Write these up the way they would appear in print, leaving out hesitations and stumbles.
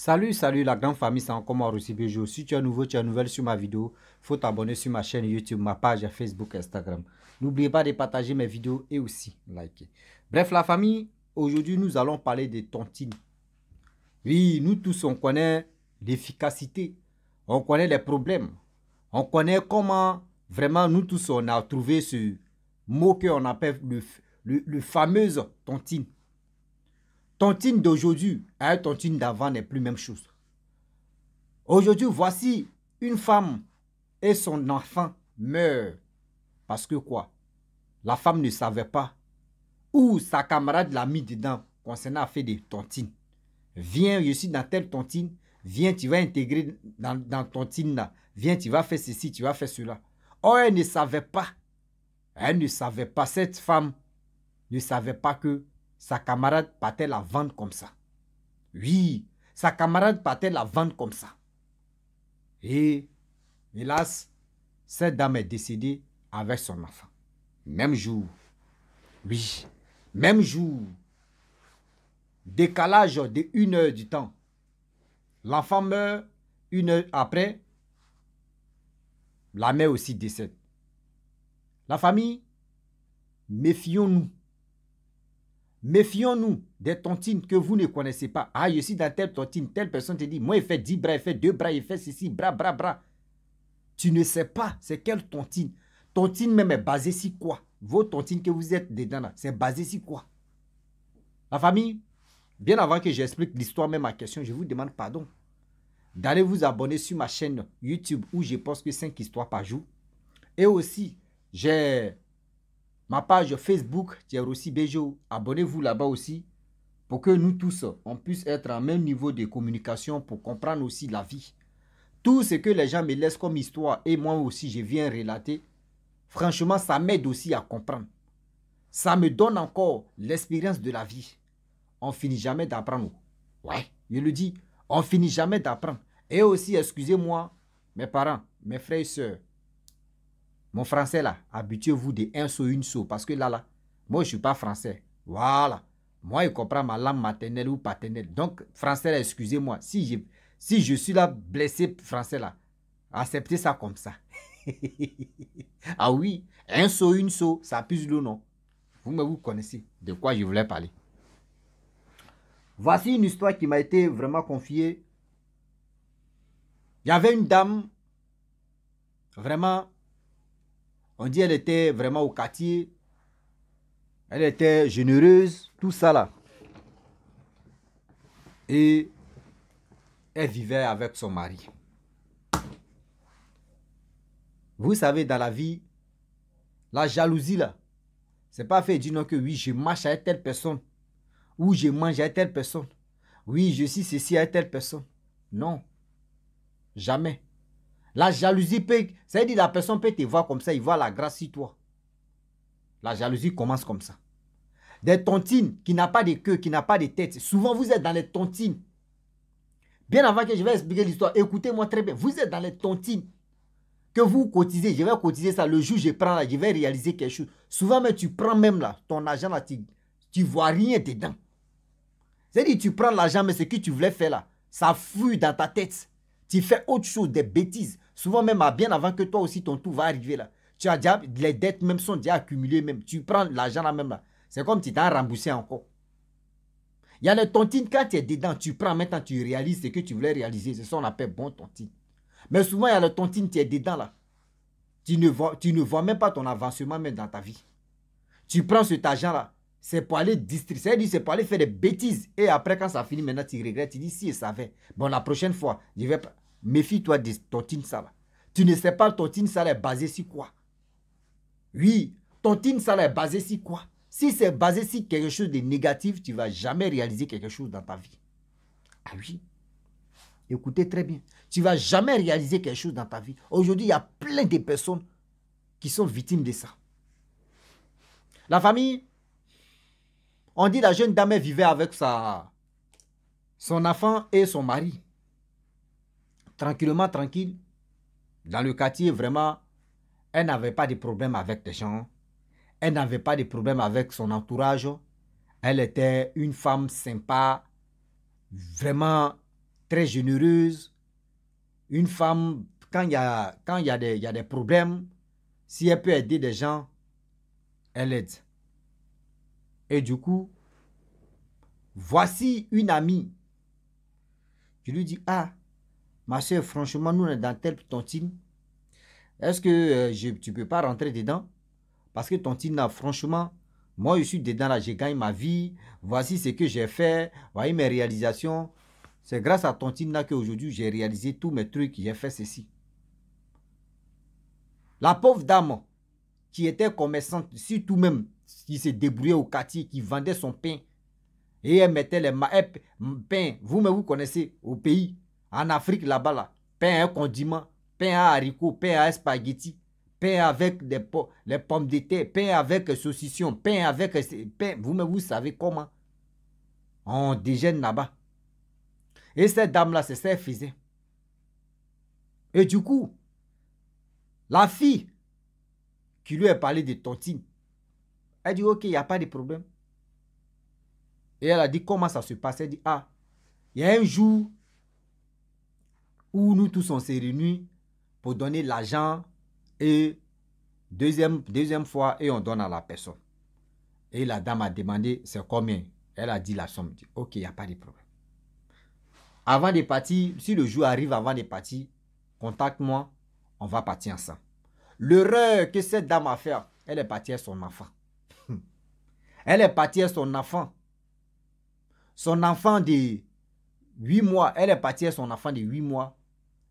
Salut la grande famille, c'est encore moi Russi Bejo. Si tu es nouveau, tu es nouvelle sur ma vidéo, il faut t'abonner sur ma chaîne YouTube, ma page Facebook, Instagram. N'oubliez pas de partager mes vidéos et aussi liker. Bref, la famille, aujourd'hui nous allons parler de tontine. Oui, nous tous on connaît l'efficacité, on connaît les problèmes, on connaît comment vraiment nous tous on a trouvé ce mot qu'on appelle le fameux tontine. Tontine d'aujourd'hui et tontine d'avant n'est plus même chose. Aujourd'hui, voici une femme et son enfant meurent. Parce que quoi? La femme ne savait pas où sa camarade l'a mis dedans concernant fait des tontines. Viens, je suis dans telle tontine. Viens, tu vas intégrer dans tontine là. Viens, tu vas faire ceci, tu vas faire cela. Oh, elle ne savait pas. Elle ne savait pas. Cette femme ne savait pas que sa camarade partait la vendre comme ça. Oui, sa camarade partait la vendre comme ça. Et, hélas, cette dame est décédée avec son enfant. Même jour. Oui, même jour. Décalage de 1 heure du temps. L'enfant meurt 1 heure après. La mère aussi décède. La famille, méfions-nous. Méfions-nous des tontines que vous ne connaissez pas. Ah, je suis dans telle tontine, telle personne te dit, moi, il fait 10 bras, il fait 2 bras, il fait ceci, bras, bras, bras. Tu ne sais pas c'est quelle tontine. Tontine même est basée sur quoi? Vos tontines que vous êtes dedans là, c'est basé sur quoi? La famille, bien avant que j'explique l'histoire même à question, je vous demande pardon d'aller vous abonner sur ma chaîne YouTube où je poste que 5 histoires par jour. Et aussi, j'ai ma page Facebook, Russi Bejo. Abonnez-vous là-bas aussi pour que nous tous, on puisse être en même niveau de communication pour comprendre aussi la vie. Tout ce que les gens me laissent comme histoire et moi aussi je viens relater, franchement, ça m'aide aussi à comprendre. Ça me donne encore l'expérience de la vie. On finit jamais d'apprendre. Ouais, je le dis, on finit jamais d'apprendre. Et aussi, excusez-moi, mes parents, mes frères et sœurs, mon français là, habituez-vous de un saut, une saut, parce que là, moi je ne suis pas français. Voilà. Moi, je comprends ma langue maternelle ou paternelle. Donc, français là, excusez-moi. Si je suis là blessé français là, acceptez ça comme ça. Ah oui, un saut, une saut, ça puse le nom. Vous connaissez de quoi je voulais parler. Voici une histoire qui m'a été vraiment confiée. Il y avait une dame, vraiment, on dit elle était vraiment au quartier. Elle était généreuse, tout ça là. Et elle vivait avec son mari. Vous savez, dans la vie, la jalousie là, c'est pas fait dire non que oui, je marche avec telle personne. Ou je mange avec telle personne. Oui, je suis ceci avec telle personne. Non. Jamais. La jalousie peut... Ça veut dire la personne peut te voir comme ça, il voit la grâce sur toi. La jalousie commence comme ça. Des tontines qui n'ont pas de queue, qui n'ont pas de tête. Souvent, vous êtes dans les tontines. Bien avant que je vais expliquer l'histoire, écoutez-moi très bien. Vous êtes dans les tontines que vous cotisez. Je vais cotiser ça. Le jour où je prends là, je vais réaliser quelque chose. Souvent, mais tu prends même là, ton argent là, tu ne vois rien dedans. C'est-à-dire, tu prends l'argent, mais ce que tu voulais faire là, ça fuit dans ta tête. Tu fais autre chose, des bêtises. Souvent même, bien avant que toi aussi, ton tour va arriver là. Tu as déjà, les dettes même sont déjà accumulées même. Tu prends l'argent là même là. C'est comme si tu t'as remboursé encore. Il y a les tontines, quand tu es dedans, tu prends, maintenant tu réalises ce que tu voulais réaliser. C'est ça qu'on appelle bon tontine. Mais souvent, il y a les tontines, tu es dedans là. Tu ne vois même pas ton avancement même dans ta vie. Tu prends cet argent là. C'est pour aller distribuer, c'est pour aller faire des bêtises. Et après, quand ça finit, maintenant, tu regrettes. Tu dis, si je savais. Bon, la prochaine fois, je vais pas. Méfie-toi de tontine ça là. Tu ne sais pas tontine ça là est basé sur quoi. Oui, tontine ça là est basé sur quoi. Si c'est basé sur quelque chose de négatif, tu ne vas jamais réaliser quelque chose dans ta vie. Ah oui. Écoutez très bien. Tu ne vas jamais réaliser quelque chose dans ta vie. Aujourd'hui, il y a plein de personnes qui sont victimes de ça. La famille, on dit la jeune dame vivait avec son enfant et son mari. Tranquillement, tranquille. Dans le quartier, vraiment, elle n'avait pas de problème avec les gens. Elle n'avait pas de problème avec son entourage. Elle était une femme sympa, vraiment très généreuse. Une femme, quand il y a des problèmes, si elle peut aider des gens, elle aide. Et du coup, voici une amie. Je lui dis, ah, ma soeur, franchement, nous, on est dans telle tontine. Est-ce que tu ne peux pas rentrer dedans? Parce que tontine, là, franchement, moi, je suis dedans, là, je gagne ma vie. Voici ce que j'ai fait. Voyez mes réalisations. C'est grâce à tontine, là, qu'aujourd'hui, j'ai réalisé tous mes trucs. J'ai fait ceci. La pauvre dame qui était commerçante, surtout même, qui se débrouillait au quartier, qui vendait son pain. Et elle mettait les pain, vous connaissez, au pays, en Afrique là-bas, là, pain à condiment, pain à haricots, pain à spaghetti, pain avec les pommes de terre, pain avec saucisson, pain avec pain, vous savez comment on déjeune là-bas. Et cette dame-là, c'est ça qu'elle faisait. Et du coup, la fille qui lui a parlé de tontine, elle dit, ok, il n'y a pas de problème. Et elle a dit, comment ça se passe? Elle dit, ah, il y a un jour où nous tous on s'est réunis pour donner l'argent et deuxième fois, et on donne à la personne. Et la dame a demandé, c'est combien? Elle a dit la somme. Dit, ok, il n'y a pas de problème. Avant de partir, si le jour arrive avant de partir, contacte-moi, on va partir ensemble. L'erreur que cette dame a fait, elle est partie à son enfant. Elle est partie à son enfant. Son enfant de 8 mois, elle est partie à son enfant de 8 mois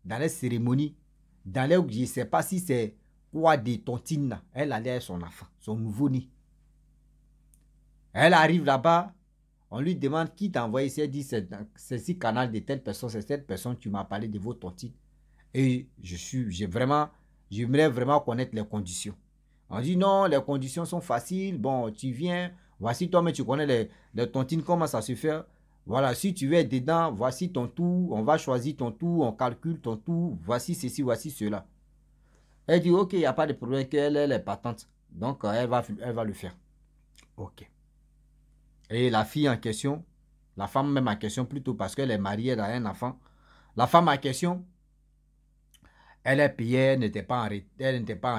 dans les cérémonies, dans les, je ne sais pas si c'est quoi de tontine, elle allait à son enfant, son nouveau-né. Elle arrive là-bas, on lui demande qui t'a envoyé ici, elle dit c'est ce canal de telle personne, c'est cette personne qui m'a parlé de vos tontines. Et j'aimerais vraiment connaître les conditions. On dit non, les conditions sont faciles, bon, tu viens, voici toi, mais tu connais les tontines, comment ça se fait. Voilà, si tu es dedans, voici ton tout, on va choisir ton tout, on calcule ton tout, voici ceci, voici cela. Elle dit, ok, il n'y a pas de problème, qu'elle est patente. Donc, elle va le faire. Ok. Et la fille en question, la femme même en question plutôt, parce qu'elle est mariée, elle a un enfant. La femme en question, elle est payée, elle n'était pas en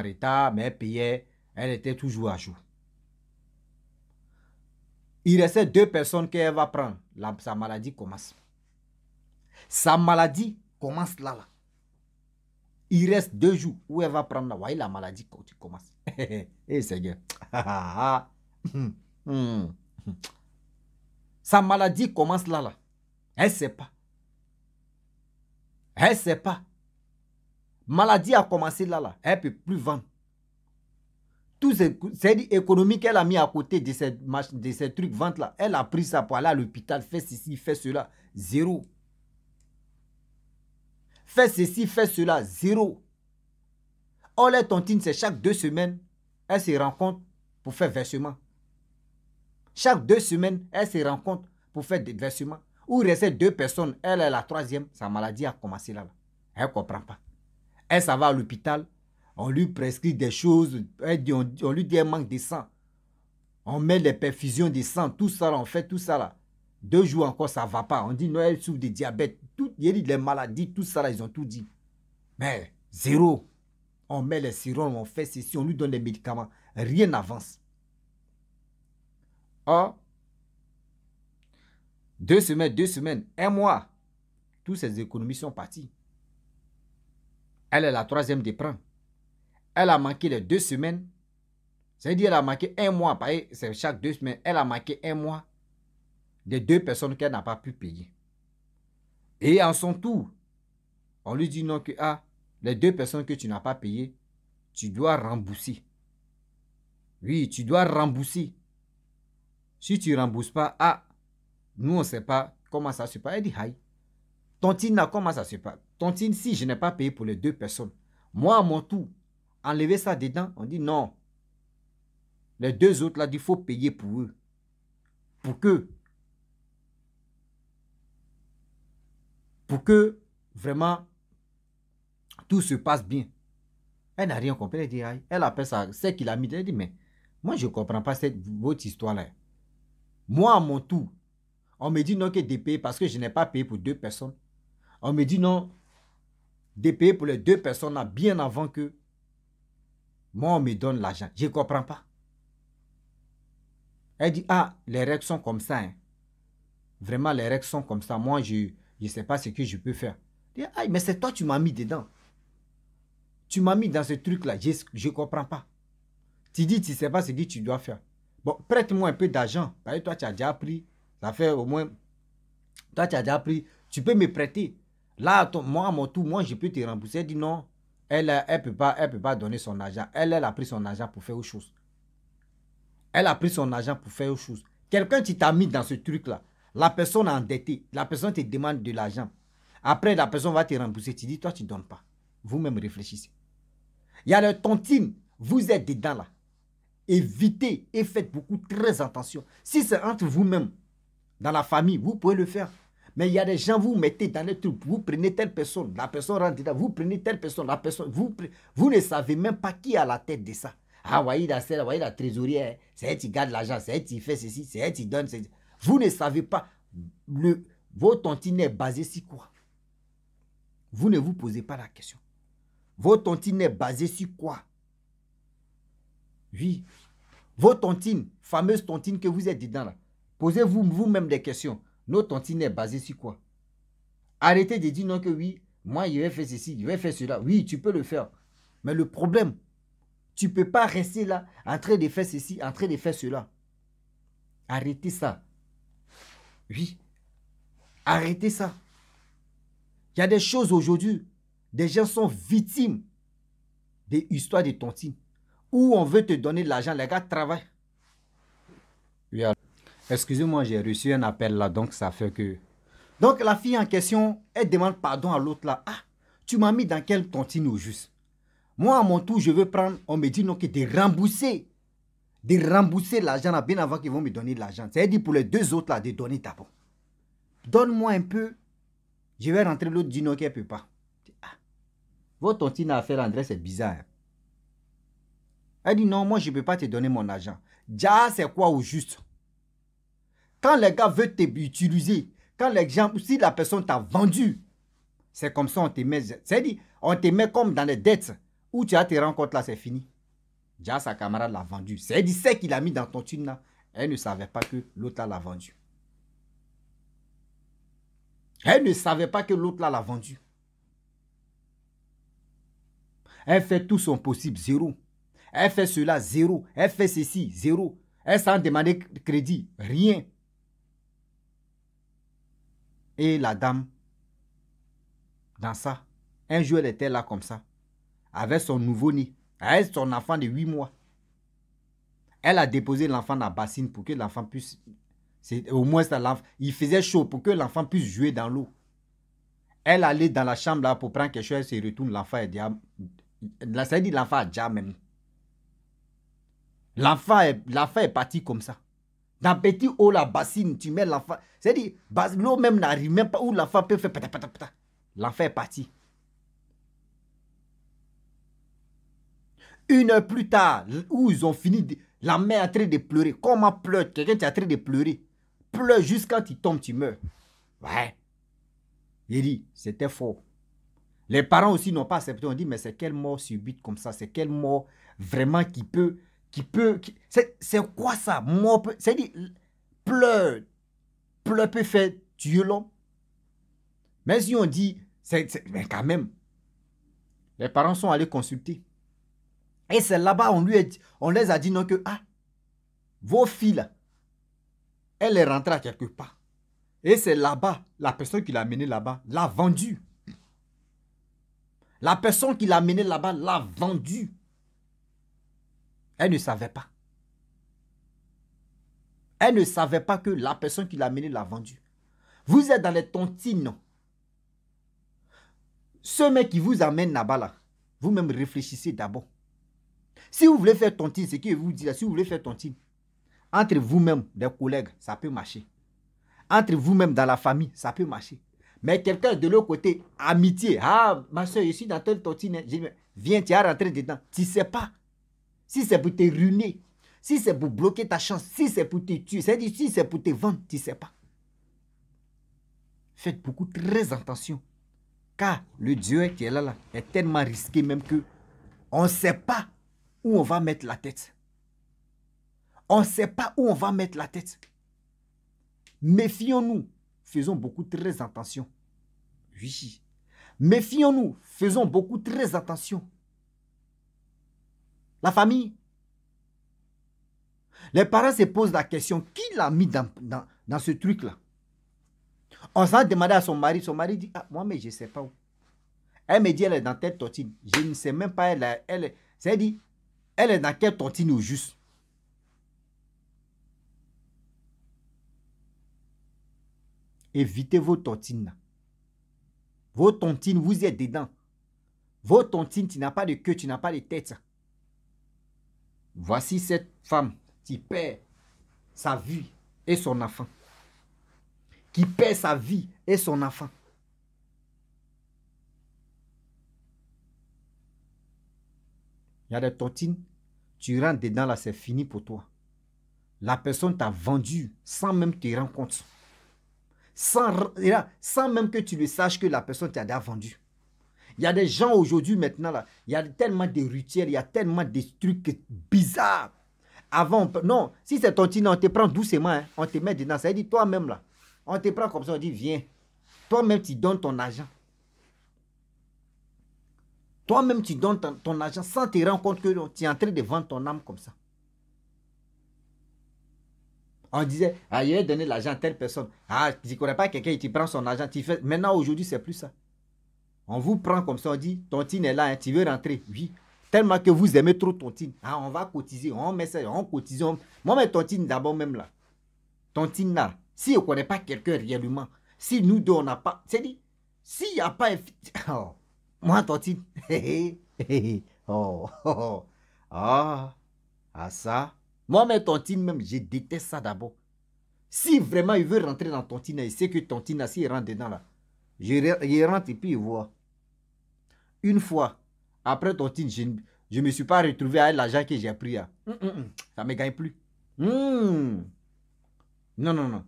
retard, mais elle payait, elle était toujours à jour. Il restait 2 personnes qu'elle va prendre. Sa maladie commence. Sa maladie commence là. Il reste 2 jours où elle va prendre là. Voyez la maladie quand tu commences. Eh Seigneur. Sa maladie commence là. Elle ne sait pas. Elle ne sait pas. Maladie a commencé là. Elle ne peut plus vendre. Tout c'est économique qu'elle a mis à côté de ces trucs ventes là. Elle a pris ça pour aller à l'hôpital, fait ceci, fait cela, zéro. Fait ceci, fait cela, zéro. Or, les tontines, c'est chaque 2 semaines, elles se rencontrent pour faire versement. Chaque 2 semaines, elles se rencontrent pour faire des versements. Où il restait 2 personnes, elle est la 3e, sa maladie a commencé là. Elle ne comprend pas. Elle s'en va à l'hôpital. On lui prescrit des choses, on lui dit un manque de sang. On met les perfusions de sang, tout ça, là, on fait tout ça là. 2 jours encore, ça ne va pas. On dit non, elle souffre de diabète. Il y a des maladies, tout ça là, ils ont tout dit. Mais zéro. On met les sérums, on fait ceci, on lui donne des médicaments. Rien n'avance. Or, 2 semaines, 1 mois, toutes ces économies sont parties. Elle est la 3e de prendre. Elle a manqué les 2 semaines. C'est-à-dire qu'elle a manqué 1 mois. C'est chaque 2 semaines. Elle a manqué 1 mois des 2 personnes qu'elle n'a pas pu payer. Et en son tour, on lui dit non que les 2 personnes que tu n'as pas payées, tu dois rembourser. Oui, tu dois rembourser. Si tu ne rembourses pas, nous on ne sait pas comment ça se passe. Elle dit, aïe, tontine, comment ça se passe? Tontine, si je n'ai pas payé pour les 2 personnes, moi à mon tour, enlever ça dedans, on dit non. Les 2 autres là, il faut payer pour eux. Pour que vraiment tout se passe bien. Elle n'a rien compris. Elle dit, aïe, elle appelle ça, c'est qu'il a mis. Elle dit, mais moi je ne comprends pas votre histoire-là. Moi à mon tour, on me dit non que de payer parce que je n'ai pas payé pour 2 personnes. On me dit non, de payer pour les 2 personnes là, bien avant que moi, on me donne l'argent. Je ne comprends pas. Elle dit, ah, les règles sont comme ça. Hein. Vraiment, les règles sont comme ça. Moi, je ne sais pas ce que je peux faire. Je dis, ah, mais c'est toi, tu m'as mis dedans. Tu m'as mis dans ce truc-là. Je ne comprends pas. Tu dis, tu ne sais pas ce que tu dois faire. Bon, prête-moi un peu d'argent. Parce que toi, tu as déjà pris. Ça fait au moins... Toi, tu as déjà pris. Tu peux me prêter. Là, moi, à mon tour, moi, je peux te rembourser. Elle dit non. Elle ne peut pas donner son argent. Elle a pris son argent pour faire autre chose. Elle a pris son argent pour faire autre chose. Quelqu'un qui t'a mis dans ce truc-là. La personne est endettée. La personne te demande de l'argent. Après, la personne va te rembourser. Tu dis, toi, tu ne donnes pas. Vous-même réfléchissez. Il y a le tontine. Vous êtes dedans là. Évitez et faites beaucoup très attention. Si c'est entre vous-même, dans la famille, vous pouvez le faire. Mais il y a des gens, vous mettez dans les trucs, vous prenez telle personne, la personne rentre dedans, vous prenez telle personne, la personne, vous ne savez même pas qui a la tête de ça. Ah, voyez la trésorière, c'est elle qui garde l'argent, c'est elle qui fait ceci, c'est elle qui donne ceci. Vous ne savez pas, votre tontine est basée sur quoi? Vous ne vous posez pas la question. Votre tontine est basée sur quoi? Oui. Vos tontines, fameuse tontine que vous êtes dedans là, posez-vous vous-même des questions. Notre tontine est basée sur quoi? Arrêtez de dire non que oui, moi je vais faire ceci, je vais faire cela. Oui, tu peux le faire. Mais le problème, tu ne peux pas rester là en train de faire ceci, en train de faire cela. Arrêtez ça. Oui. Arrêtez ça. Il y a des choses aujourd'hui, des gens sont victimes des histoires de tontines. Où on veut te donner de l'argent, les gars travaillent. Oui, excusez-moi, j'ai reçu un appel là, donc ça fait que... Donc la fille en question, elle demande pardon à l'autre là. Ah, tu m'as mis dans quelle tontine au juste? Moi, à mon tour, je veux prendre, on me dit non, que de rembourser l'argent là, bien avant qu'ils vont me donner de l'argent. C'est-à-dire pour les 2 autres là, de donner d'abord. Donne-moi un peu, je vais rentrer, l'autre dit non, qu'elle ne peut pas. Ah, votre tontine à faire, André, c'est bizarre. Hein? Elle dit non, moi je ne peux pas te donner mon argent. Déjà, c'est quoi au juste? Quand les gars veulent t'utiliser, quand les gens, si la personne t'a vendu, c'est comme ça on te met. C'est-à-dire, on te met comme dans les dettes où tu as tes rencontres là, c'est fini. Déjà, sa camarade l'a vendu. C'est-à-dire, c'est qu'il a mis dans ton thune là. Elle ne savait pas que l'autre l'a vendu. Elle ne savait pas que l'autre l'a vendu. Elle fait tout son possible, 0. Elle fait cela, 0. Elle fait ceci, 0. Elle s'en demandait crédit, rien. Et la dame, dans ça, un jour elle était là comme ça, avec son nouveau-né, avec son enfant de 8 mois. Elle a déposé l'enfant dans la bassine pour que l'enfant puisse... Au moins, il faisait chaud pour que l'enfant puisse jouer dans l'eau. Elle allait dans la chambre là pour prendre quelque chose, elle se retourne, l'enfant est déjà... Ça veut dire l'enfant a déjà même. L'enfant est parti comme ça. Dans petit eau, la bassine, tu mets l'enfant. C'est-à-dire, l'eau même n'arrive même pas où l'enfant peut faire pata. L'enfant est parti. 1 heure plus tard, où ils ont fini, la mère est en train de pleurer. Comment pleure? Quelqu'un qui est en train de pleurer. Pleure jusqu'à quand tu tombes, tu meurs. Ouais. Il dit, c'était faux. Les parents aussi n'ont pas accepté. On dit, mais c'est quelle mort subite comme ça? C'est quelle mort vraiment qui peut... C'est quoi ça? Mort peut... C'est-à-dire, pleur peut faire tuer l'homme. Mais si on dit, mais quand même, les parents sont allés consulter. Et c'est là-bas, on les a dit non que, ah, vos filles là, elle est rentrée à quelque part. Et c'est là-bas, la personne qui l'a amené là-bas, l'a vendu. La personne qui l'a amené là-bas, l'a vendu. Elle ne savait pas. Elle ne savait pas que la personne qui l'a amené l'a vendu. Vous êtes dans les tontines. Ce mec qui vous amène là-bas, là, vous-même réfléchissez d'abord. Si vous voulez faire tontine, ce que vous dit, si vous voulez faire tontine, entre vous-même, des collègues, ça peut marcher. Entre vous-même, dans la famille, ça peut marcher. Mais quelqu'un de l'autre côté, amitié, ah, ma soeur, je suis dans telle tontine, viens, tu es rentré dedans. Tu ne sais pas. Si c'est pour te ruiner, si c'est pour bloquer ta chance, si c'est pour te tuer, c'est-à-dire si c'est pour te vendre, tu ne sais pas. Faites beaucoup très attention Car le Dieu qui est là est tellement risqué même que on ne sait pas où on va mettre la tête. On ne sait pas où on va mettre la tête. Méfions-nous. Faisons beaucoup très attention. Oui. Méfions-nous. Faisons beaucoup très attention. La famille. Les parents se posent la question, qui l'a mis dans ce truc-là? On s'en demandé à son mari dit, ah, moi, mais je ne sais pas où. Elle me dit, elle est dans telle tontine. Je ne sais même pas, c'est-à-dire, elle est dans quelle tontine au juste. Évitez vos tontines. Vos tontines, vous y êtes dedans. Vos tontines, tu n'as pas de queue, tu n'as pas de tête. Voici cette femme qui perd sa vie et son enfant. Qui perd sa vie et son enfant. Il y a des tontines, tu rentres dedans là, c'est fini pour toi. La personne t'a vendu sans même te rendre compte. Sans même que tu le saches que la personne t'a déjà vendu. Il y a des gens aujourd'hui maintenant là, il y a tellement de rituels, il y a tellement de trucs bizarres. Avant, non, si c'est tontine, on te prend doucement, hein, on te met dedans. Ça veut dire toi-même là, on te prend comme ça, on dit viens. Toi-même tu donnes ton argent. Toi-même tu donnes ton argent sans te rendre compte que tu es en train de vendre ton âme comme ça. On disait, ah, il a donné l'argent à telle personne. Ah, tu ne connais pas quelqu'un, tu prends son argent. Tu fais... Maintenant, aujourd'hui, c'est plus ça. On vous prend comme ça, on dit, tontine est là, hein, tu veux rentrer? Oui. Tellement que vous aimez trop tontine. Ah, on va cotiser, on met ça, on cotise. Moi, mais tontine d'abord même là. Tontine là. Si on ne connaît pas quelqu'un réellement, si nous deux, on n'a pas... C'est-à-dire, s'il n'y a pas... Oh, moi, tontine. Oh, oh, oh. Ah, ça... Moi, mais tontine même, je déteste ça d'abord. Si vraiment il veut rentrer dans tontine, il sait que tontine, s'il rentre dedans là, il rentre et puis il voit. Une fois, après tontine, je ne me suis pas retrouvé avec l'argent que j'ai pris. Ça ne me gagne plus. Non, non, non.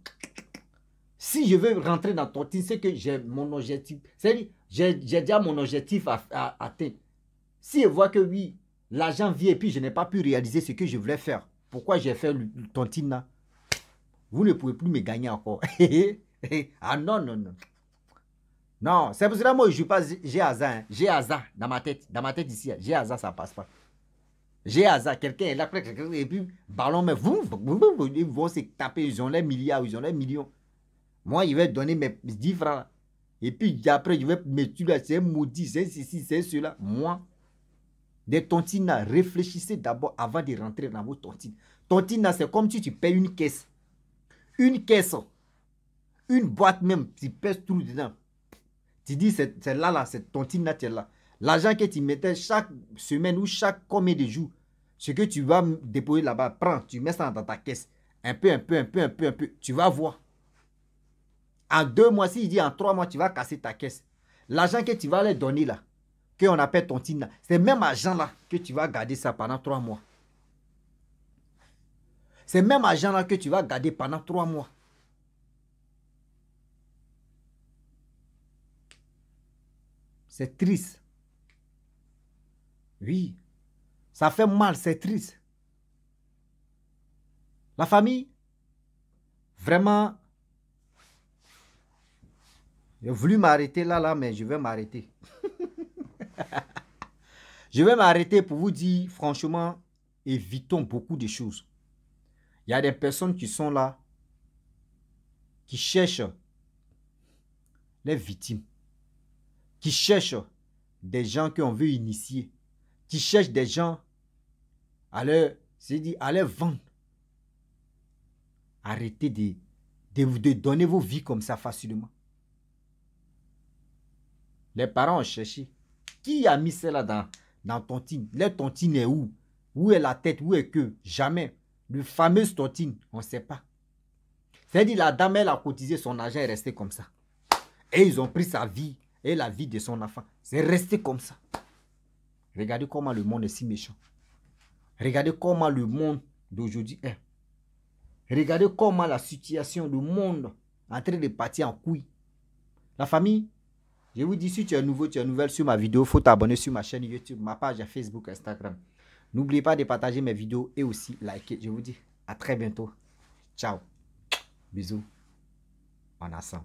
Si je veux rentrer dans tontine, c'est que j'ai mon objectif. C'est-à-dire, j'ai déjà mon objectif à atteindre. Si je vois que oui, l'argent vient et puis je n'ai pas pu réaliser ce que je voulais faire. Pourquoi j'ai fait le tontine là? Vous ne pouvez plus me gagner encore. Ah non, non, non. Non, c'est pour cela que moi je ne joue pas j'ai hasard. Hein. J'ai hasard dans ma tête. Dans ma tête ici, j'ai hasard, ça ne passe pas. J'ai hasard, quelqu'un est là, et puis ballon, mais ils vont se taper, ils ont les milliards, ils ont les millions. Moi, il va donner mes 10 francs. Là. Et puis après, je vais me tuer, c'est maudit, c'est ceci, c'est cela. Moi, des tontines, réfléchissez d'abord avant de rentrer dans vos tontines. Tontine, c'est comme si tu payes une caisse. Une caisse, une boîte même, tu pèses tout dedans. Tu dis, c'est là, cette tontine là, tu es là. L'argent que tu mettais chaque semaine ou chaque combien de jours, ce que tu vas déposer là-bas, prends, tu mets ça dans ta caisse. Un peu, tu vas voir. En 2 mois, s'il dit en 3 mois, tu vas casser ta caisse. L'argent que tu vas leur donner là, qu'on appelle tontine là, c'est même argent là que tu vas garder ça pendant 3 mois. C'est même argent là que tu vas garder pendant 3 mois. C'est triste. Oui. Ça fait mal, c'est triste. La famille, vraiment, j'ai voulu m'arrêter là, mais je vais m'arrêter. Je vais m'arrêter pour vous dire, franchement, évitons beaucoup de choses. Il y a des personnes qui sont là, qui cherchent les victimes, qui cherchent des gens qu'on veut initier, qui cherchent des gens à leur vendre. Arrêtez de donner vos vies comme ça facilement. Les parents ont cherché. Qui a mis cela dans tontine? Le tontine est où? Où est la tête? Où est que? Jamais. Le fameux tontine, on ne sait pas. C'est-à-dire la dame, elle a cotisé, son argent est resté comme ça. Et ils ont pris sa vie et la vie de son enfant. C'est resté comme ça. Regardez comment le monde est si méchant. Regardez comment le monde d'aujourd'hui est. Regardez comment la situation, le monde est en train de partir en couille. La famille, Je vous dis, si tu es nouveau, tu es nouvelle sur ma vidéo, il faut t'abonner sur ma chaîne YouTube, ma page Facebook, Instagram. N'oubliez pas de partager mes vidéos et aussi liker. Je vous dis à très bientôt. Ciao. Bisous. On a ça.